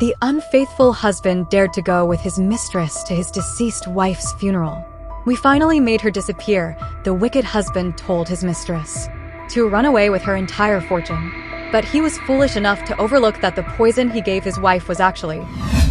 The unfaithful husband dared to go with his mistress to his deceased wife's funeral. "We finally made her disappear," the wicked husband told his mistress, "to run away with her entire fortune." But he was foolish enough to overlook that the poison he gave his wife was actually.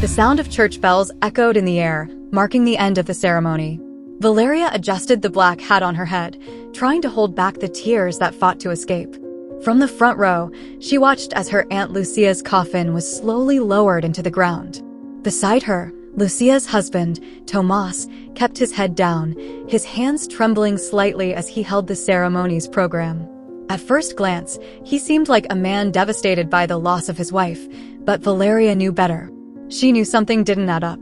The sound of church bells echoed in the air, marking the end of the ceremony. Valeria adjusted the black hat on her head, trying to hold back the tears that fought to escape. From the front row, she watched as her Aunt Lucia's coffin was slowly lowered into the ground. Beside her, Lucia's husband, Tomas, kept his head down, his hands trembling slightly as he held the ceremony's program. At first glance, he seemed like a man devastated by the loss of his wife, but Valeria knew better. She knew something didn't add up.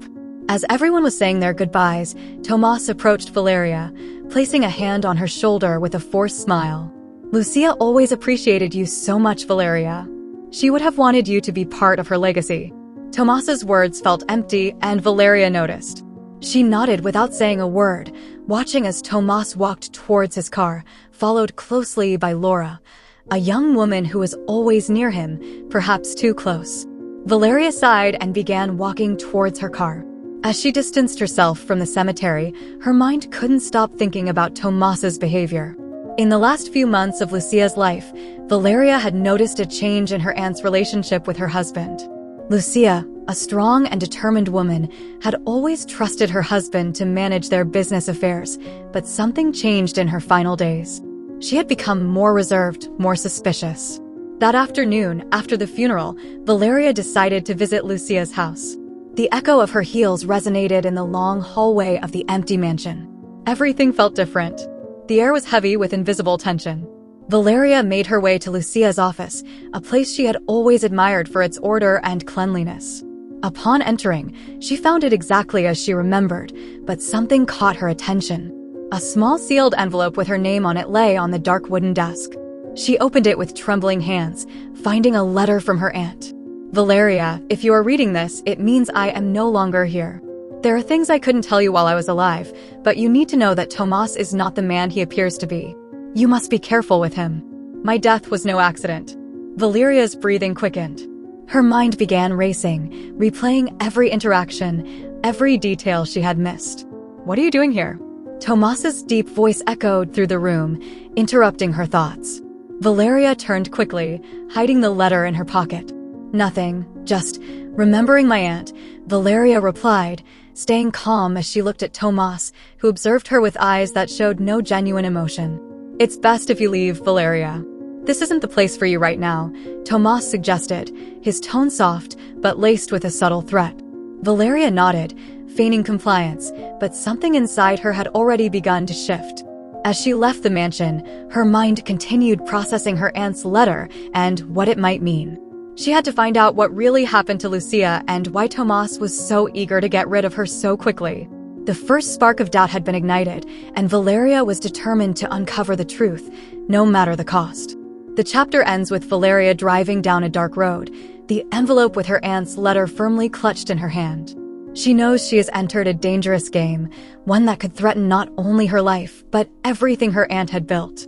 As everyone was saying their goodbyes, Tomas approached Valeria, placing a hand on her shoulder with a forced smile. "Lucia always appreciated you so much, Valeria. She would have wanted you to be part of her legacy." Tomas's words felt empty, and Valeria noticed. She nodded without saying a word, watching as Tomas walked towards his car, followed closely by Laura, a young woman who was always near him, perhaps too close. Valeria sighed and began walking towards her car. As she distanced herself from the cemetery, her mind couldn't stop thinking about Tomas's behavior. In the last few months of Lucia's life, Valeria had noticed a change in her aunt's relationship with her husband. Lucia, a strong and determined woman, had always trusted her husband to manage their business affairs, but something changed in her final days. She had become more reserved, more suspicious. That afternoon, after the funeral, Valeria decided to visit Lucia's house. The echo of her heels resonated in the long hallway of the empty mansion. Everything felt different. The air was heavy with invisible tension. Valeria made her way to Lucia's office, a place she had always admired for its order and cleanliness. Upon entering, she found it exactly as she remembered, but something caught her attention. A small sealed envelope with her name on it lay on the dark wooden desk. She opened it with trembling hands, finding a letter from her aunt. "Valeria, if you are reading this, it means I am no longer here. There are things I couldn't tell you while I was alive, but you need to know that Tomas is not the man he appears to be. You must be careful with him. My death was no accident." Valeria's breathing quickened. Her mind began racing, replaying every interaction, every detail she had missed. "What are you doing here?" Tomas's deep voice echoed through the room, interrupting her thoughts. Valeria turned quickly, hiding the letter in her pocket. "Nothing, just remembering my aunt," Valeria replied, staying calm as she looked at Tomas, who observed her with eyes that showed no genuine emotion. "It's best if you leave, Valeria. This isn't the place for you right now," Tomas suggested, his tone soft but laced with a subtle threat. Valeria nodded, feigning compliance, but something inside her had already begun to shift. As she left the mansion, her mind continued processing her aunt's letter and what it might mean. She had to find out what really happened to Lucia and why Tomas was so eager to get rid of her so quickly. The first spark of doubt had been ignited, and Valeria was determined to uncover the truth, no matter the cost. The chapter ends with Valeria driving down a dark road, the envelope with her aunt's letter firmly clutched in her hand. She knows she has entered a dangerous game, one that could threaten not only her life, but everything her aunt had built.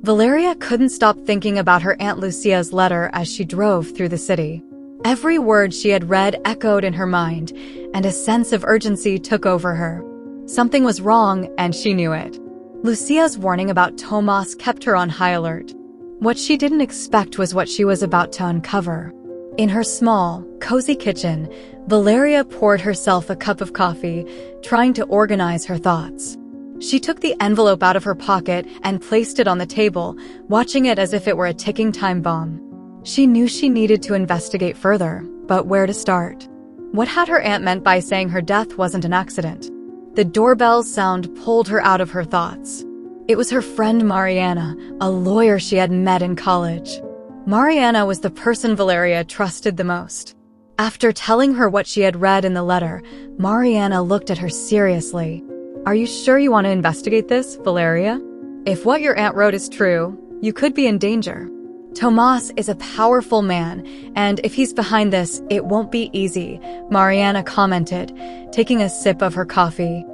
Valeria couldn't stop thinking about her Aunt Lucia's letter as she drove through the city. Every word she had read echoed in her mind, and a sense of urgency took over her. Something was wrong, and she knew it. Lucia's warning about Tomas kept her on high alert. What she didn't expect was what she was about to uncover. In her small, cozy kitchen, Valeria poured herself a cup of coffee, trying to organize her thoughts. She took the envelope out of her pocket and placed it on the table, watching it as if it were a ticking time bomb. She knew she needed to investigate further, but where to start? What had her aunt meant by saying her death wasn't an accident? The doorbell's sound pulled her out of her thoughts. It was her friend Mariana, a lawyer she had met in college. Mariana was the person Valeria trusted the most. After telling her what she had read in the letter, Mariana looked at her seriously. "Are you sure you want to investigate this, Valeria? If what your aunt wrote is true, you could be in danger. Tomas is a powerful man, and if he's behind this, it won't be easy," Mariana commented, taking a sip of her coffee.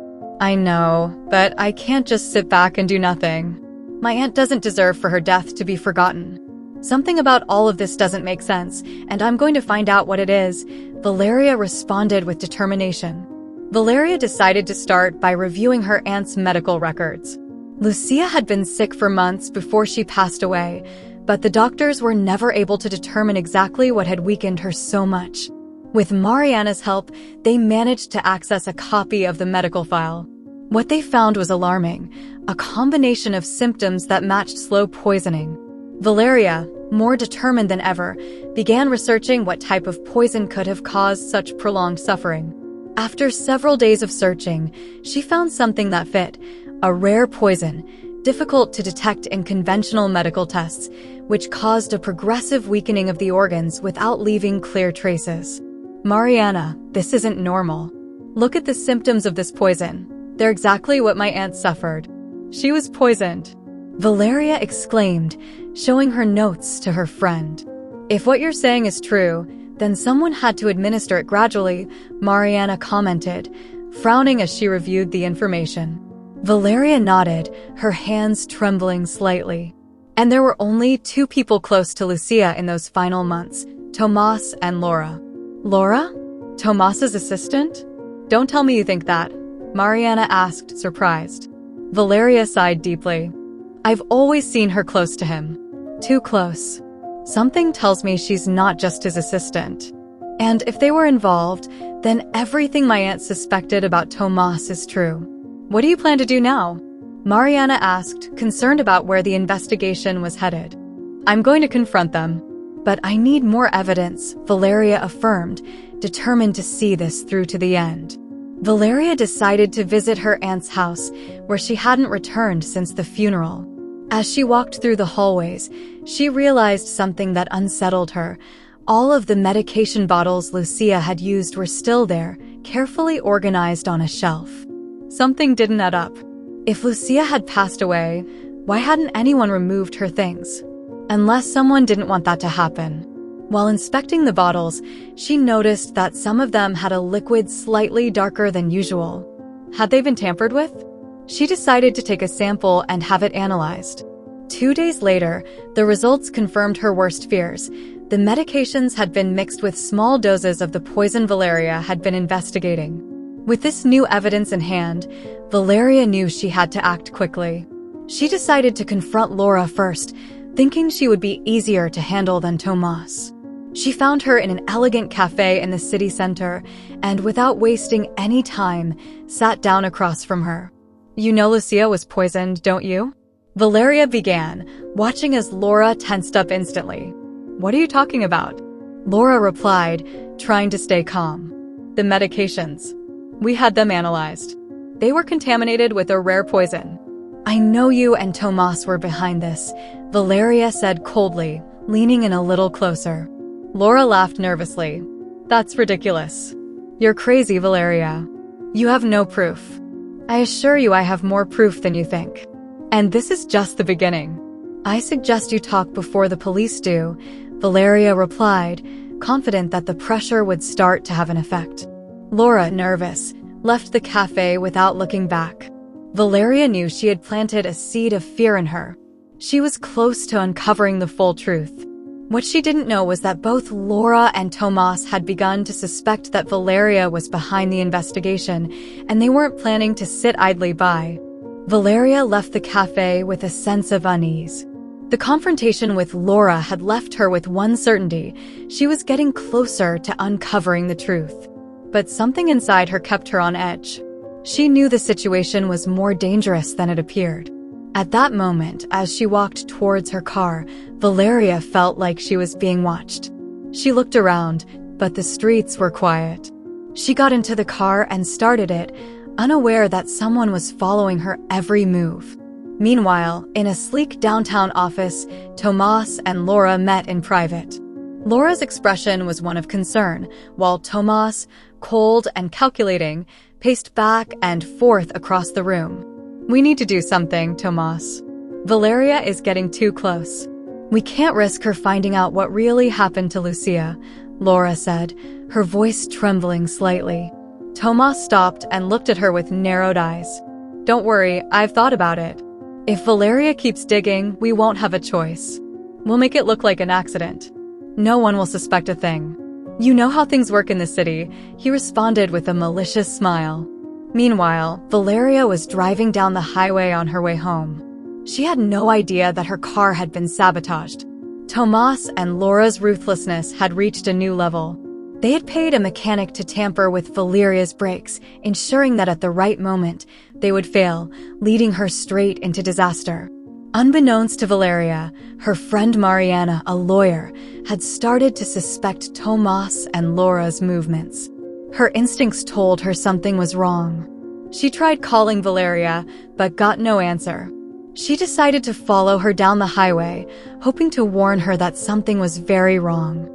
"I know, but I can't just sit back and do nothing. My aunt doesn't deserve for her death to be forgotten. Something about all of this doesn't make sense, and I'm going to find out what it is," Valeria responded with determination. Valeria decided to start by reviewing her aunt's medical records. Lucia had been sick for months before she passed away, but the doctors were never able to determine exactly what had weakened her so much. With Mariana's help, they managed to access a copy of the medical file. What they found was alarming, a combination of symptoms that matched slow poisoning. Valeria, more determined than ever, began researching what type of poison could have caused such prolonged suffering. After several days of searching, she found something that fit, a rare poison, difficult to detect in conventional medical tests, which caused a progressive weakening of the organs without leaving clear traces. Mariana, this isn't normal. Look at the symptoms of this poison. They're exactly what my aunt suffered. She was poisoned. Valeria exclaimed, showing her notes to her friend. If what you're saying is true, then someone had to administer it gradually, Mariana commented, frowning as she reviewed the information. Valeria nodded, her hands trembling slightly. And there were only 2 people close to Lucia in those final months, Tomas and Laura. Laura? Tomas's assistant? Don't tell me you think that, Mariana asked, surprised. Valeria sighed deeply. I've always seen her close to him. Too close. Something tells me she's not just his assistant. And if they were involved, then everything my aunt suspected about Tomas is true. What do you plan to do now? Mariana asked, concerned about where the investigation was headed. I'm going to confront them. But I need more evidence, Valeria affirmed, determined to see this through to the end. Valeria decided to visit her aunt's house, where she hadn't returned since the funeral. As she walked through the hallways, she realized something that unsettled her. All of the medication bottles Lucia had used were still there, carefully organized on a shelf. Something didn't add up. If Lucia had passed away, why hadn't anyone removed her things? Unless someone didn't want that to happen. While inspecting the bottles, she noticed that some of them had a liquid slightly darker than usual. Had they been tampered with? She decided to take a sample and have it analyzed. 2 days later, the results confirmed her worst fears. The medications had been mixed with small doses of the poison Valeria had been investigating. With this new evidence in hand, Valeria knew she had to act quickly. She decided to confront Laura first, thinking she would be easier to handle than Tomas. She found her in an elegant cafe in the city center, and without wasting any time, sat down across from her. You know Lucia was poisoned, don't you? Valeria began, watching as Laura tensed up instantly. What are you talking about? Laura replied, trying to stay calm. The medications. We had them analyzed. They were contaminated with a rare poison. I know you and Tomas were behind this, Valeria said coldly, leaning in a little closer. Laura laughed nervously. That's ridiculous. You're crazy, Valeria. You have no proof. I assure you I have more proof than you think. And this is just the beginning. I suggest you talk before the police do, Valeria replied, confident that the pressure would start to have an effect. Laura, nervous, left the cafe without looking back. Valeria knew she had planted a seed of fear in her. She was close to uncovering the full truth. What she didn't know was that both Laura and Tomas had begun to suspect that Valeria was behind the investigation, and they weren't planning to sit idly by. Valeria left the cafe with a sense of unease. The confrontation with Laura had left her with one certainty: she was getting closer to uncovering the truth. But something inside her kept her on edge. She knew the situation was more dangerous than it appeared. At that moment, as she walked towards her car, Valeria felt like she was being watched. She looked around, but the streets were quiet. She got into the car and started it, unaware that someone was following her every move. Meanwhile, in a sleek downtown office, Tomas and Laura met in private. Laura's expression was one of concern, while Tomas, cold and calculating, paced back and forth across the room. We need to do something, Tomas. Valeria is getting too close. We can't risk her finding out what really happened to Lucia, Laura said, her voice trembling slightly. Tomas stopped and looked at her with narrowed eyes. Don't worry, I've thought about it. If Valeria keeps digging, we won't have a choice. We'll make it look like an accident. No one will suspect a thing. "You know how things work in the city," he responded with a malicious smile. Meanwhile, Valeria was driving down the highway on her way home. She had no idea that her car had been sabotaged. Tomas and Laura's ruthlessness had reached a new level. They had paid a mechanic to tamper with Valeria's brakes, ensuring that at the right moment, they would fail, leading her straight into disaster. Unbeknownst to Valeria, her friend Mariana, a lawyer, had started to suspect Tomas and Laura's movements. Her instincts told her something was wrong. She tried calling Valeria, but got no answer. She decided to follow her down the highway, hoping to warn her that something was very wrong.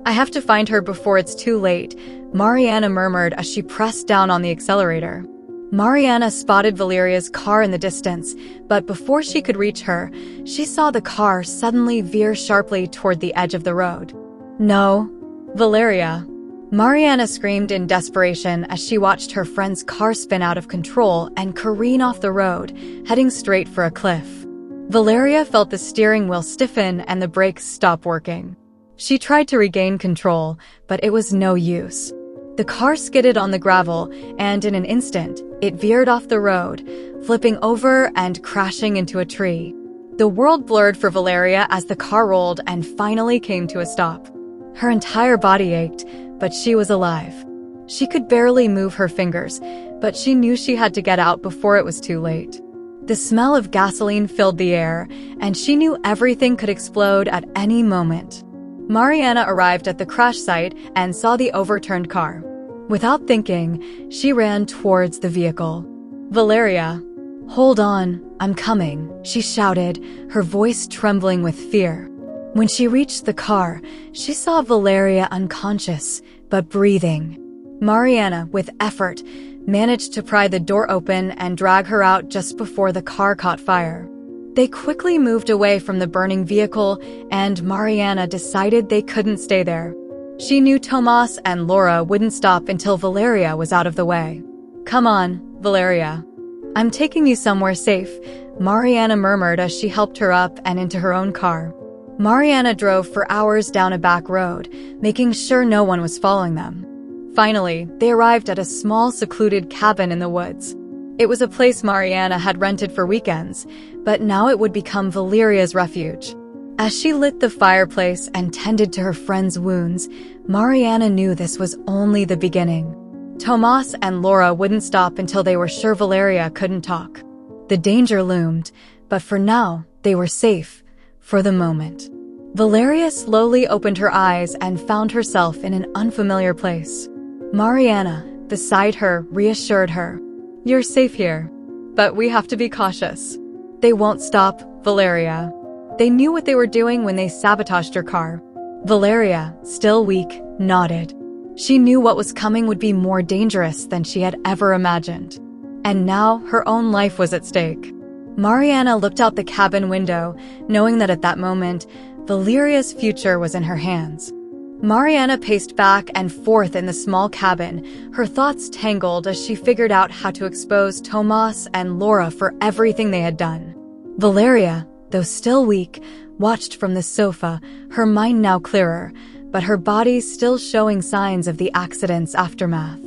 "I have to find her before it's too late," Mariana murmured as she pressed down on the accelerator. Mariana spotted Valeria's car in the distance, but before she could reach her, she saw the car suddenly veer sharply toward the edge of the road. "No, Valeria!" Mariana screamed in desperation as she watched her friend's car spin out of control and careen off the road, heading straight for a cliff. Valeria felt the steering wheel stiffen and the brakes stop working. She tried to regain control, but it was no use. The car skidded on the gravel, and in an instant, it veered off the road, flipping over and crashing into a tree. The world blurred for Valeria as the car rolled and finally came to a stop. Her entire body ached, but she was alive. She could barely move her fingers, but she knew she had to get out before it was too late. The smell of gasoline filled the air, and she knew everything could explode at any moment. Mariana arrived at the crash site and saw the overturned car. Without thinking, she ran towards the vehicle. "Valeria, hold on, I'm coming," she shouted, her voice trembling with fear. When she reached the car, she saw Valeria unconscious, but breathing. Mariana, with effort, managed to pry the door open and drag her out just before the car caught fire. They quickly moved away from the burning vehicle, and Mariana decided they couldn't stay there. She knew Tomas and Laura wouldn't stop until Valeria was out of the way. "Come on, Valeria. I'm taking you somewhere safe," Mariana murmured as she helped her up and into her own car. Mariana drove for hours down a back road, making sure no one was following them. Finally, they arrived at a small secluded cabin in the woods. It was a place Mariana had rented for weekends, but now it would become Valeria's refuge. As she lit the fireplace and tended to her friend's wounds, Mariana knew this was only the beginning. Tomas and Laura wouldn't stop until they were sure Valeria couldn't talk. The danger loomed, but for now, they were safe, for the moment. Valeria slowly opened her eyes and found herself in an unfamiliar place. Mariana, beside her, reassured her. "You're safe here, but we have to be cautious. They won't stop, Valeria." They knew what they were doing when they sabotaged her car. Valeria, still weak, nodded. She knew what was coming would be more dangerous than she had ever imagined. And now her own life was at stake. Mariana looked out the cabin window, knowing that at that moment, Valeria's future was in her hands. Mariana paced back and forth in the small cabin, her thoughts tangled as she figured out how to expose Tomas and Laura for everything they had done. Valeria, though still weak, watched from the sofa, her mind now clearer, but her body still showing signs of the accident's aftermath.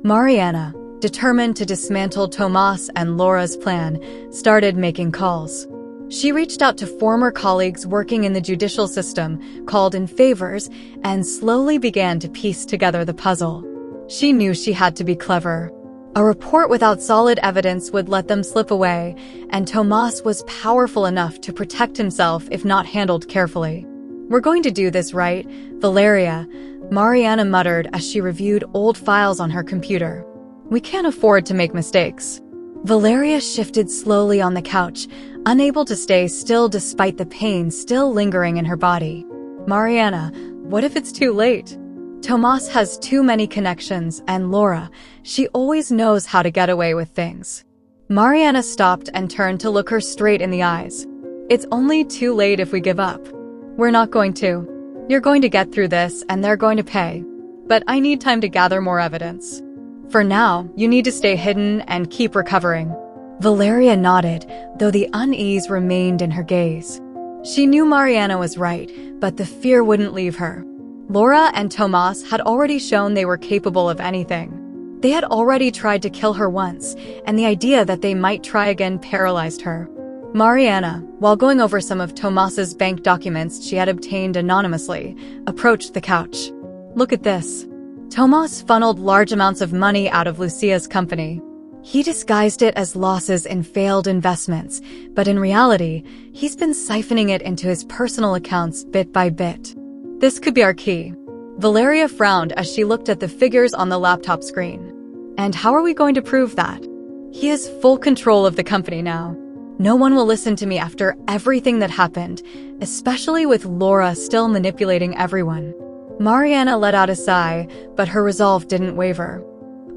Mariana, determined to dismantle Tomas and Laura's plan, started making calls. She reached out to former colleagues working in the judicial system, called in favors, and slowly began to piece together the puzzle. She knew she had to be clever. A report without solid evidence would let them slip away, and Tomas was powerful enough to protect himself if not handled carefully. "We're going to do this right, Valeria," Mariana muttered as she reviewed old files on her computer. "We can't afford to make mistakes." Valeria shifted slowly on the couch, unable to stay still despite the pain still lingering in her body. "Mariana, what if it's too late? Tomas has too many connections, and Laura, she always knows how to get away with things." Mariana stopped and turned to look her straight in the eyes. "It's only too late if we give up. We're not going to. You're going to get through this, and they're going to pay. But I need time to gather more evidence. For now, you need to stay hidden and keep recovering." Valeria nodded, though the unease remained in her gaze. She knew Mariana was right, but the fear wouldn't leave her. Laura and Tomas had already shown they were capable of anything. They had already tried to kill her once, and the idea that they might try again paralyzed her. Mariana, while going over some of Tomas's bank documents she had obtained anonymously, approached the couch. "Look at this." Tomas funneled large amounts of money out of Lucia's company. He disguised it as losses in failed investments, but in reality, he's been siphoning it into his personal accounts bit by bit. "This could be our key." Valeria frowned as she looked at the figures on the laptop screen. "And how are we going to prove that?" "He has full control of the company now. No one will listen to me after everything that happened, especially with Laura still manipulating everyone." Mariana let out a sigh, but her resolve didn't waver.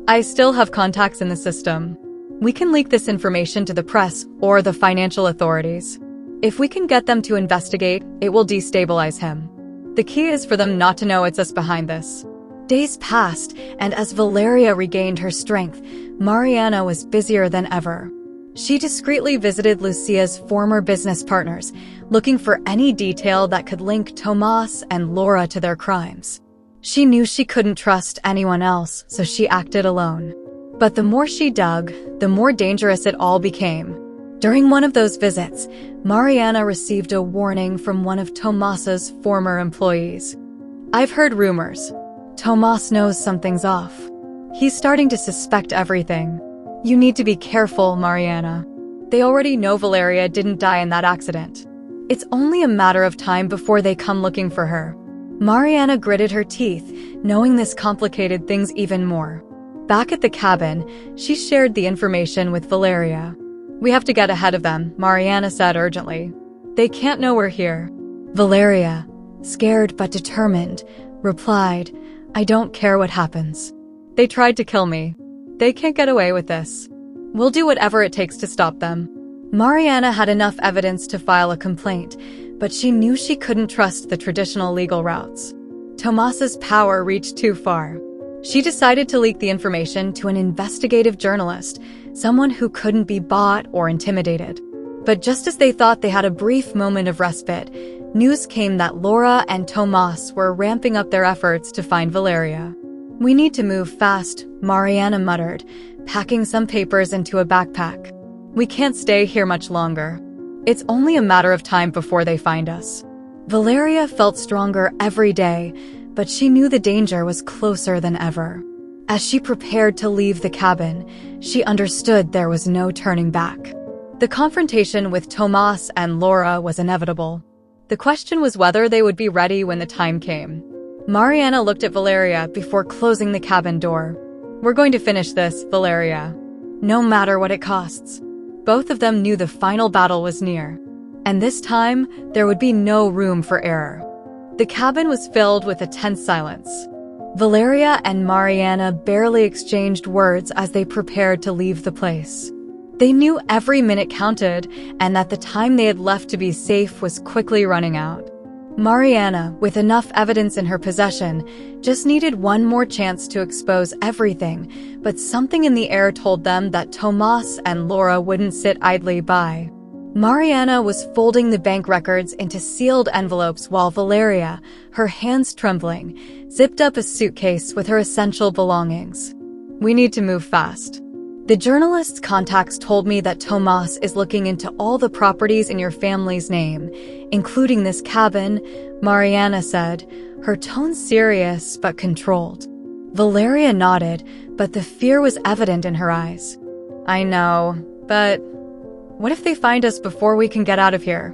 "I still have contacts in the system. We can leak this information to the press or the financial authorities. If we can get them to investigate, it will destabilize him. The key is for them not to know it's us behind this." Days passed, and as Valeria regained her strength, Mariana was busier than ever. She discreetly visited Lucia's former business partners, looking for any detail that could link Tomas and Laura to their crimes. She knew she couldn't trust anyone else, so she acted alone. But the more she dug, the more dangerous it all became. During one of those visits, Mariana received a warning from one of Tomas's former employees. "I've heard rumors. Tomas knows something's off. He's starting to suspect everything. You need to be careful, Mariana. They already know Valeria didn't die in that accident. It's only a matter of time before they come looking for her." Mariana gritted her teeth, knowing this complicated things even more. Back at the cabin, she shared the information with Valeria. "We have to get ahead of them," Mariana said urgently. "They can't know we're here." Valeria, scared but determined, replied, "I don't care what happens. They tried to kill me. They can't get away with this. We'll do whatever it takes to stop them." Mariana had enough evidence to file a complaint, but she knew she couldn't trust the traditional legal routes. Tomas's power reached too far. She decided to leak the information to an investigative journalist, someone who couldn't be bought or intimidated. But just as they thought they had a brief moment of respite, news came that Laura and Tomas were ramping up their efforts to find Valeria. "We need to move fast," Mariana muttered, packing some papers into a backpack. "We can't stay here much longer. It's only a matter of time before they find us." Valeria felt stronger every day, but she knew the danger was closer than ever. As she prepared to leave the cabin, she understood there was no turning back. The confrontation with Tomas and Laura was inevitable. The question was whether they would be ready when the time came. Mariana looked at Valeria before closing the cabin door. "We're going to finish this, Valeria. No matter what it costs." Both of them knew the final battle was near. And this time, there would be no room for error. The cabin was filled with a tense silence. Valeria and Mariana barely exchanged words as they prepared to leave the place. They knew every minute counted, and that the time they had left to be safe was quickly running out. Mariana, with enough evidence in her possession, just needed one more chance to expose everything, but something in the air told them that Tomas and Laura wouldn't sit idly by. Mariana was folding the bank records into sealed envelopes while Valeria, her hands trembling, zipped up a suitcase with her essential belongings. "We need to move fast. The journalist's contacts told me that Tomas is looking into all the properties in your family's name, including this cabin," Mariana said, her tone serious but controlled. Valeria nodded, but the fear was evident in her eyes. "I know, but what if they find us before we can get out of here?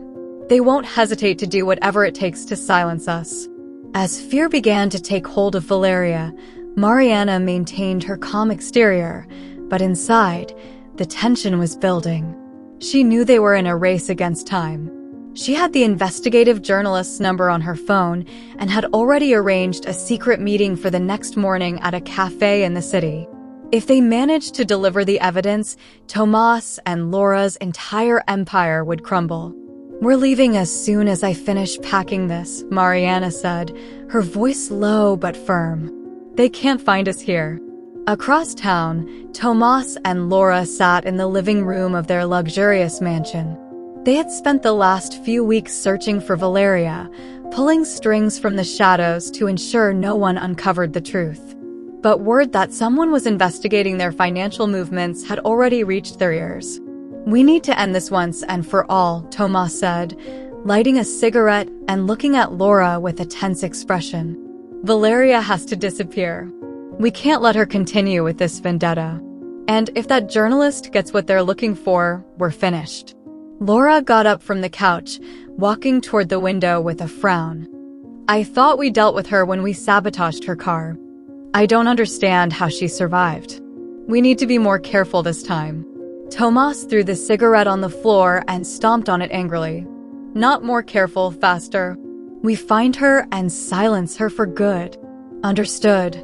They won't hesitate to do whatever it takes to silence us." As fear began to take hold of Valeria, Mariana maintained her calm exterior, but inside, the tension was building. She knew they were in a race against time. She had the investigative journalist's number on her phone and had already arranged a secret meeting for the next morning at a cafe in the city. If they managed to deliver the evidence, Tomas and Laura's entire empire would crumble. "We're leaving as soon as I finish packing this," Mariana said, her voice low but firm. "They can't find us here." Across town, Tomas and Laura sat in the living room of their luxurious mansion. They had spent the last few weeks searching for Valeria, pulling strings from the shadows to ensure no one uncovered the truth. But word that someone was investigating their financial movements had already reached their ears. "We need to end this once and for all," Tomas said, lighting a cigarette and looking at Laura with a tense expression. "Valeria has to disappear. We can't let her continue with this vendetta. And if that journalist gets what they're looking for, we're finished." Laura got up from the couch, walking toward the window with a frown. "I thought we dealt with her when we sabotaged her car. I don't understand how she survived. We need to be more careful this time." Tomas threw the cigarette on the floor and stomped on it angrily. "Not more careful, faster. We find her and silence her for good." "Understood."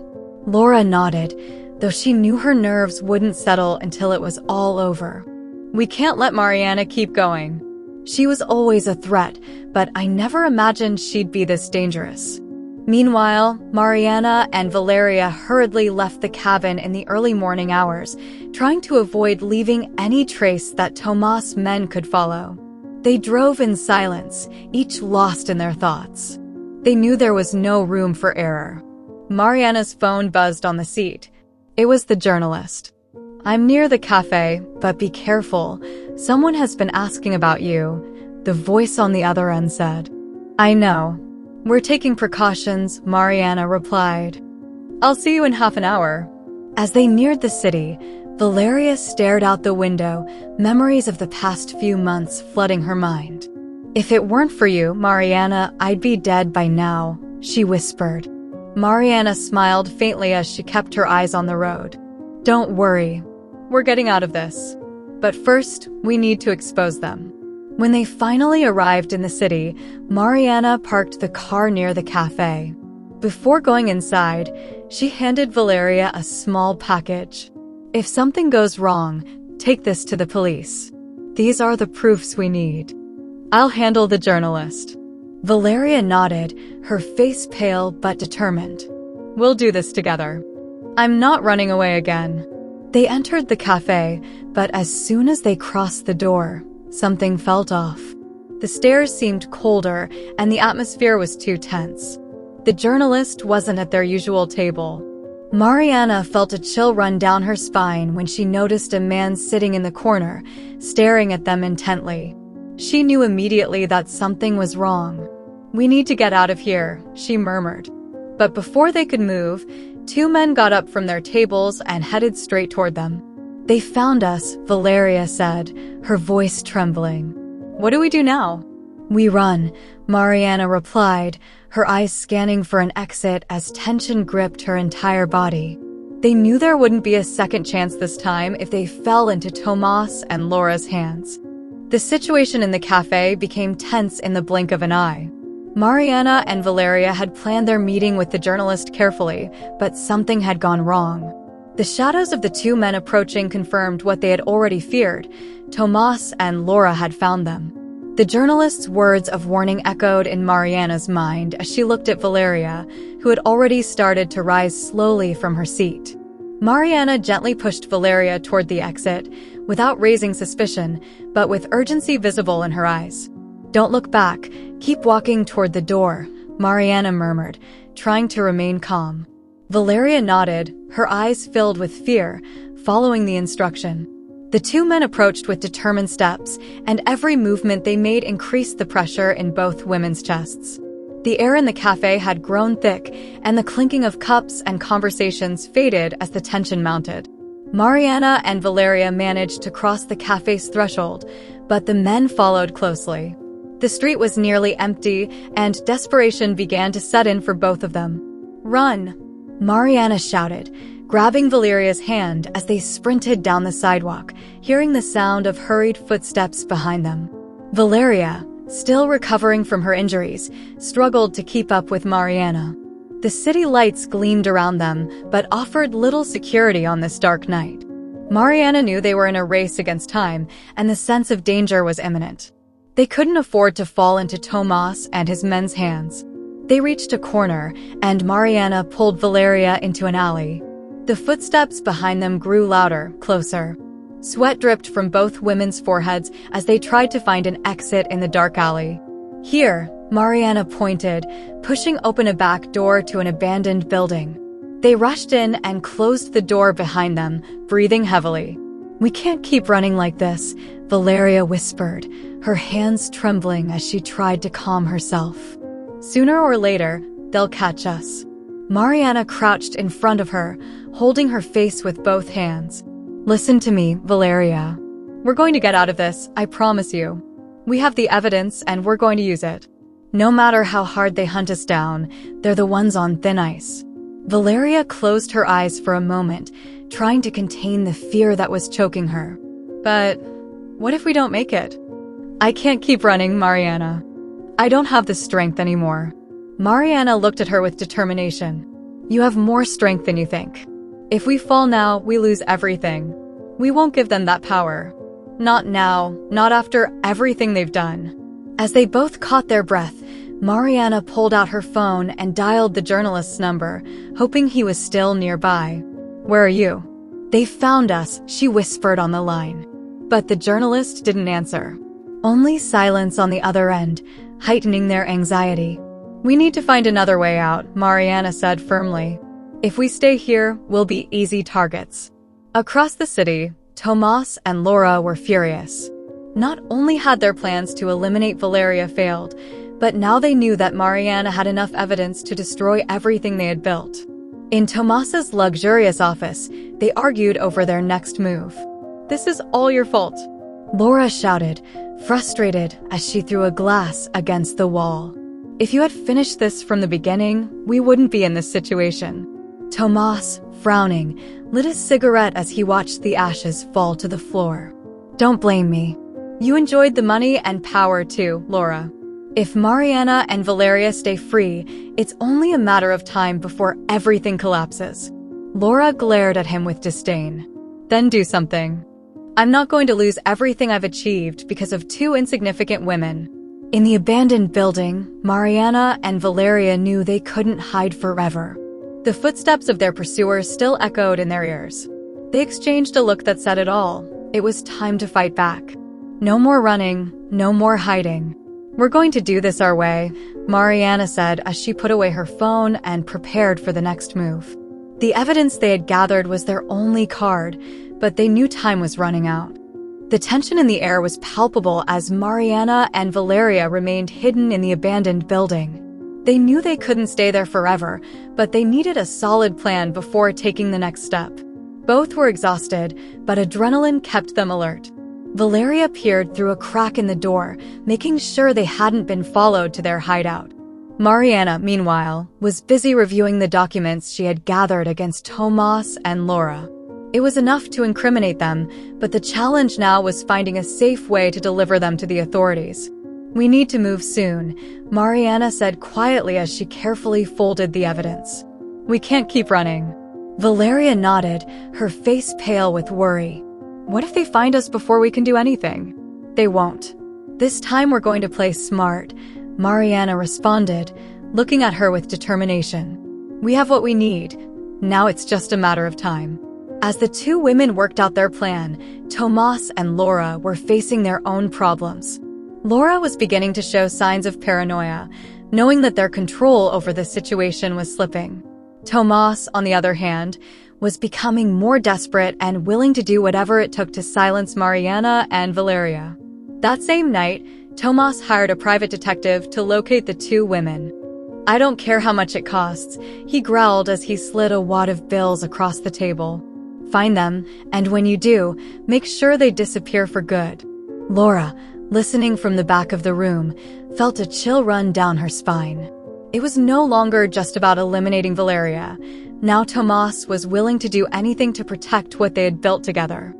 Laura nodded, though she knew her nerves wouldn't settle until it was all over. "We can't let Mariana keep going. She was always a threat, but I never imagined she'd be this dangerous." Meanwhile, Mariana and Valeria hurriedly left the cabin in the early morning hours, trying to avoid leaving any trace that Tomas' men could follow. They drove in silence, each lost in their thoughts. They knew there was no room for error. Mariana's phone buzzed on the seat. It was the journalist. "I'm near the cafe, but be careful. Someone has been asking about you," the voice on the other end said. "I know. We're taking precautions," Mariana replied. "I'll see you in half an hour." As they neared the city, Valeria stared out the window, memories of the past few months flooding her mind. "If it weren't for you, Mariana, I'd be dead by now," she whispered. Mariana smiled faintly as she kept her eyes on the road. "Don't worry. We're getting out of this. But first, we need to expose them." When they finally arrived in the city, Mariana parked the car near the cafe. Before going inside, she handed Valeria a small package. "If something goes wrong, take this to the police. These are the proofs we need. I'll handle the journalist." Valeria nodded, her face pale but determined. "We'll do this together. I'm not running away again." They entered the cafe, but as soon as they crossed the door, something felt off. The stairs seemed colder, and the atmosphere was too tense. The journalist wasn't at their usual table. Mariana felt a chill run down her spine when she noticed a man sitting in the corner, staring at them intently. She knew immediately that something was wrong. "We need to get out of here," she murmured. But before they could move, two men got up from their tables and headed straight toward them. "They found us," Valeria said, her voice trembling. "What do we do now?" "We run," Mariana replied, her eyes scanning for an exit as tension gripped her entire body. They knew there wouldn't be a second chance this time if they fell into Tomas and Laura's hands. The situation in the cafe became tense in the blink of an eye. Mariana and Valeria had planned their meeting with the journalist carefully, but something had gone wrong. The shadows of the two men approaching confirmed what they had already feared. Tomas and Laura had found them. The journalist's words of warning echoed in Mariana's mind as she looked at Valeria, who had already started to rise slowly from her seat. Mariana gently pushed Valeria toward the exit, without raising suspicion, but with urgency visible in her eyes. "Don't look back. Keep walking toward the door," Mariana murmured, trying to remain calm. Valeria nodded, her eyes filled with fear, following the instruction. The two men approached with determined steps, and every movement they made increased the pressure in both women's chests. The air in the cafe had grown thick, and the clinking of cups and conversations faded as the tension mounted. Mariana and Valeria managed to cross the cafe's threshold, but the men followed closely. The street was nearly empty, and desperation began to set in for both of them. "Run!" Mariana shouted, grabbing Valeria's hand as they sprinted down the sidewalk, hearing the sound of hurried footsteps behind them. Valeria, still recovering from her injuries, struggled to keep up with Mariana. The city lights gleamed around them, but offered little security on this dark night. Mariana knew they were in a race against time, and the sense of danger was imminent. They couldn't afford to fall into Tomas and his men's hands. They reached a corner, and Mariana pulled Valeria into an alley. The footsteps behind them grew louder, closer. Sweat dripped from both women's foreheads as they tried to find an exit in the dark alley. "Here," Mariana pointed, pushing open a back door to an abandoned building. They rushed in and closed the door behind them, breathing heavily. "We can't keep running like this," Valeria whispered, her hands trembling as she tried to calm herself. "Sooner or later, they'll catch us." Mariana crouched in front of her, holding her face with both hands. "Listen to me, Valeria. We're going to get out of this, I promise you. We have the evidence and we're going to use it. No matter how hard they hunt us down, they're the ones on thin ice." Valeria closed her eyes for a moment, trying to contain the fear that was choking her. "But what if we don't make it?" "I can't keep running, Mariana. I don't have the strength anymore." Mariana looked at her with determination. "You have more strength than you think. If we fall now, we lose everything. We won't give them that power. Not now, not after everything they've done." As they both caught their breath, Mariana pulled out her phone and dialed the journalist's number, hoping he was still nearby. "Where are you?" "They found us," she whispered on the line. But the journalist didn't answer. Only silence on the other end, heightening their anxiety. "We need to find another way out," Mariana said firmly. "If we stay here, we'll be easy targets." Across the city, Tomas and Laura were furious. Not only had their plans to eliminate Valeria failed, but now they knew that Mariana had enough evidence to destroy everything they had built. In Tomas's luxurious office, they argued over their next move. "This is all your fault," Laura shouted, frustrated as she threw a glass against the wall. "If you had finished this from the beginning, we wouldn't be in this situation." Tomas, frowning, lit a cigarette as he watched the ashes fall to the floor. "Don't blame me. You enjoyed the money and power too, Laura. If Mariana and Valeria stay free, it's only a matter of time before everything collapses." Laura glared at him with disdain. "Then do something. I'm not going to lose everything I've achieved because of two insignificant women." In the abandoned building, Mariana and Valeria knew they couldn't hide forever. The footsteps of their pursuers still echoed in their ears. They exchanged a look that said it all. It was time to fight back. "No more running, no more hiding. We're going to do this our way," Mariana said as she put away her phone and prepared for the next move. The evidence they had gathered was their only card, but they knew time was running out. The tension in the air was palpable as Mariana and Valeria remained hidden in the abandoned building. They knew they couldn't stay there forever, but they needed a solid plan before taking the next step. Both were exhausted, but adrenaline kept them alert. Valeria peered through a crack in the door, making sure they hadn't been followed to their hideout. Mariana, meanwhile, was busy reviewing the documents she had gathered against Tomas and Laura. It was enough to incriminate them, but the challenge now was finding a safe way to deliver them to the authorities. "We need to move soon," Mariana said quietly as she carefully folded the evidence. "We can't keep running." Valeria nodded, her face pale with worry. "What if they find us before we can do anything?" "They won't. This time we're going to play smart," Mariana responded, looking at her with determination. "We have what we need. Now it's just a matter of time." As the two women worked out their plan, Tomas and Laura were facing their own problems. Laura was beginning to show signs of paranoia, knowing that their control over the situation was slipping. Tomas, on the other hand, was becoming more desperate and willing to do whatever it took to silence Mariana and Valeria. That same night, Tomas hired a private detective to locate the two women. "I don't care how much it costs," he growled as he slid a wad of bills across the table. "Find them, and when you do, make sure they disappear for good." Laura, listening from the back of the room, felt a chill run down her spine. It was no longer just about eliminating Valeria. Now Tomas was willing to do anything to protect what they had built together.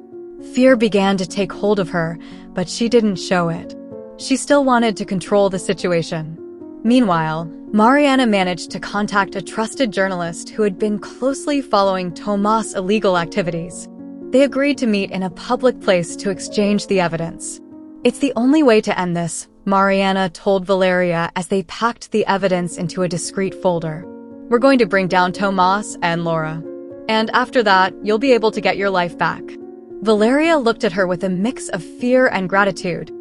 Fear began to take hold of her, but she didn't show it. She still wanted to control the situation. Meanwhile, Mariana managed to contact a trusted journalist who had been closely following Tomas' illegal activities. They agreed to meet in a public place to exchange the evidence. "It's the only way to end this," Mariana told Valeria as they packed the evidence into a discreet folder. "We're going to bring down Tomas and Laura. And after that, you'll be able to get your life back." Valeria looked at her with a mix of fear and gratitude.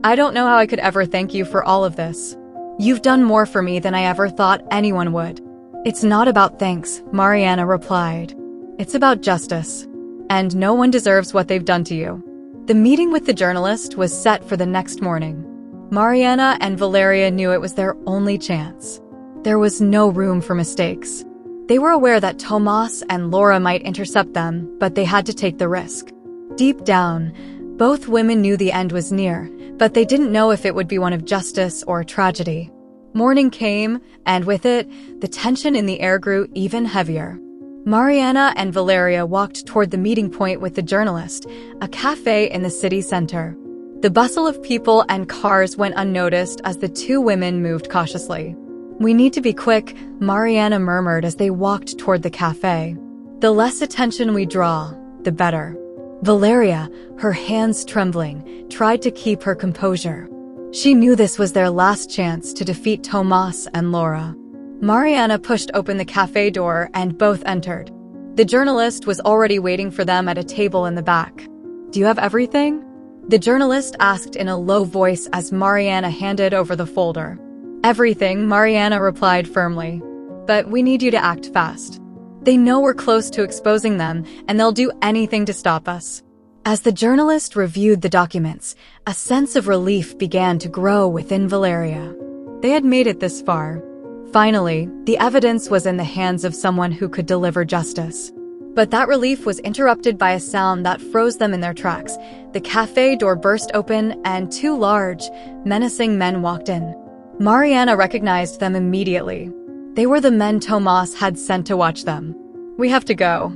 "I don't know how I could ever thank you for all of this." You've done more for me than I ever thought anyone would." "It's not about thanks," Mariana replied. "It's about justice. And no one deserves what they've done to you." The meeting with the journalist was set for the next morning. Mariana and Valeria knew it was their only chance. There was no room for mistakes. They were aware that Tomas and Laura might intercept them, but they had to take the risk. Deep down, both women knew the end was near, but they didn't know if it would be one of justice or tragedy. Morning came, and with it, the tension in the air grew even heavier. Mariana and Valeria walked toward the meeting point with the journalist, a cafe in the city center. The bustle of people and cars went unnoticed as the two women moved cautiously. "We need to be quick," Mariana murmured as they walked toward the cafe. "The less attention we draw, the better." Valeria, her hands trembling, tried to keep her composure. She knew this was their last chance to defeat Tomas and Laura. Mariana pushed open the cafe door and both entered. The journalist was already waiting for them at a table in the back. "Do you have everything?" The journalist asked in a low voice as Mariana handed over the folder. "Everything," Mariana replied firmly. "But we need you to act fast. They know we're close to exposing them, and they'll do anything to stop us." As the journalist reviewed the documents, a sense of relief began to grow within Valeria. They had made it this far. Finally, the evidence was in the hands of someone who could deliver justice. But that relief was interrupted by a sound that froze them in their tracks. The cafe door burst open, and two large, menacing men walked in. Mariana recognized them immediately. They were the men Tomas had sent to watch them. "We have to go,"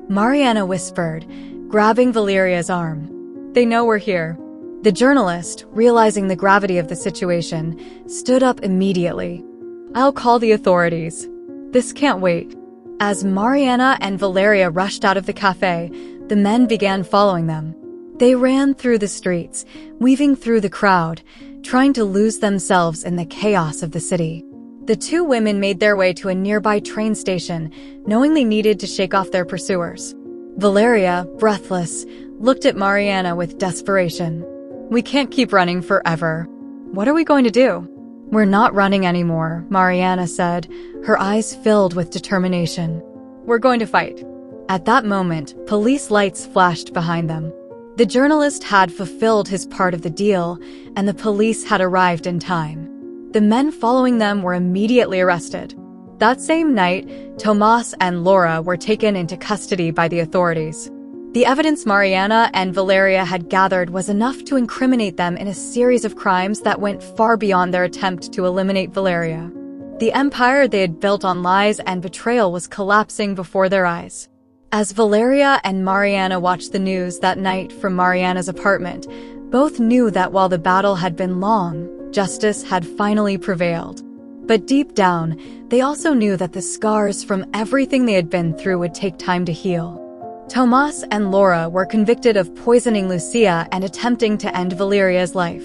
Mariana whispered, grabbing Valeria's arm. "They know we're here." The journalist, realizing the gravity of the situation, stood up immediately. "I'll call the authorities. This can't wait." As Mariana and Valeria rushed out of the cafe, the men began following them. They ran through the streets, weaving through the crowd, trying to lose themselves in the chaos of the city. The two women made their way to a nearby train station, knowing they needed to shake off their pursuers. Valeria, breathless, looked at Mariana with desperation. "We can't keep running forever. What are we going to do?" "We're not running anymore," Mariana said, her eyes filled with determination. "We're going to fight." At that moment, police lights flashed behind them. The journalist had fulfilled his part of the deal, and the police had arrived in time. The men following them were immediately arrested. That same night, Tomas and Laura were taken into custody by the authorities. The evidence Mariana and Valeria had gathered was enough to incriminate them in a series of crimes that went far beyond their attempt to eliminate Valeria. The empire they had built on lies and betrayal was collapsing before their eyes. As Valeria and Mariana watched the news that night from Mariana's apartment, both knew that while the battle had been long, justice had finally prevailed. But deep down, they also knew that the scars from everything they had been through would take time to heal. Tomas and Laura were convicted of poisoning Lucia and attempting to end Valeria's life.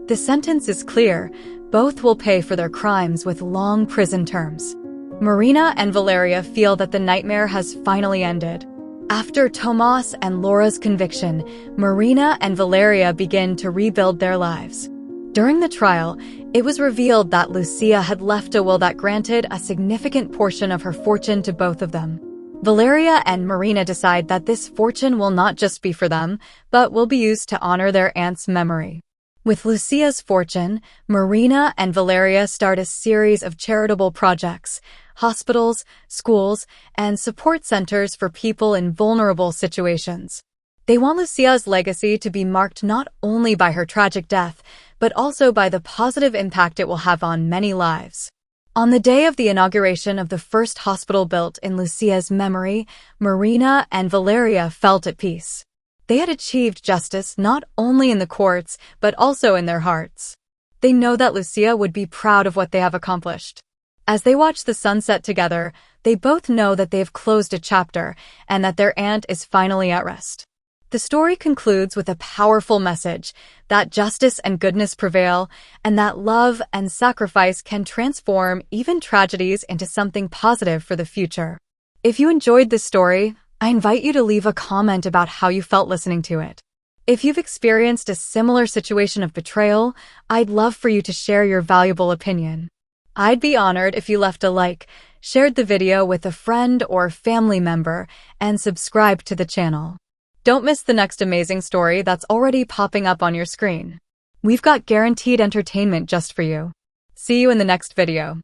The sentence is clear: both will pay for their crimes with long prison terms. Marina and Valeria feel that the nightmare has finally ended. After Tomas and Laura's conviction, Marina and Valeria begin to rebuild their lives. During the trial, it was revealed that Lucia had left a will that granted a significant portion of her fortune to both of them. Valeria and Marina decide that this fortune will not just be for them, but will be used to honor their aunt's memory. With Lucia's fortune, Marina and Valeria start a series of charitable projects, hospitals, schools, and support centers for people in vulnerable situations. They want Lucia's legacy to be marked not only by her tragic death, but also by the positive impact it will have on many lives. On the day of the inauguration of the first hospital built in Lucia's memory, Marina and Valeria felt at peace. They had achieved justice not only in the courts, but also in their hearts. They know that Lucia would be proud of what they have accomplished. As they watch the sunset together, they both know that they have closed a chapter and that their aunt is finally at rest. The story concludes with a powerful message that justice and goodness prevail, and that love and sacrifice can transform even tragedies into something positive for the future. If you enjoyed this story, I invite you to leave a comment about how you felt listening to it. If you've experienced a similar situation of betrayal, I'd love for you to share your valuable opinion. I'd be honored if you left a like, shared the video with a friend or family member, and subscribed to the channel. Don't miss the next amazing story that's already popping up on your screen. We've got guaranteed entertainment just for you. See you in the next video.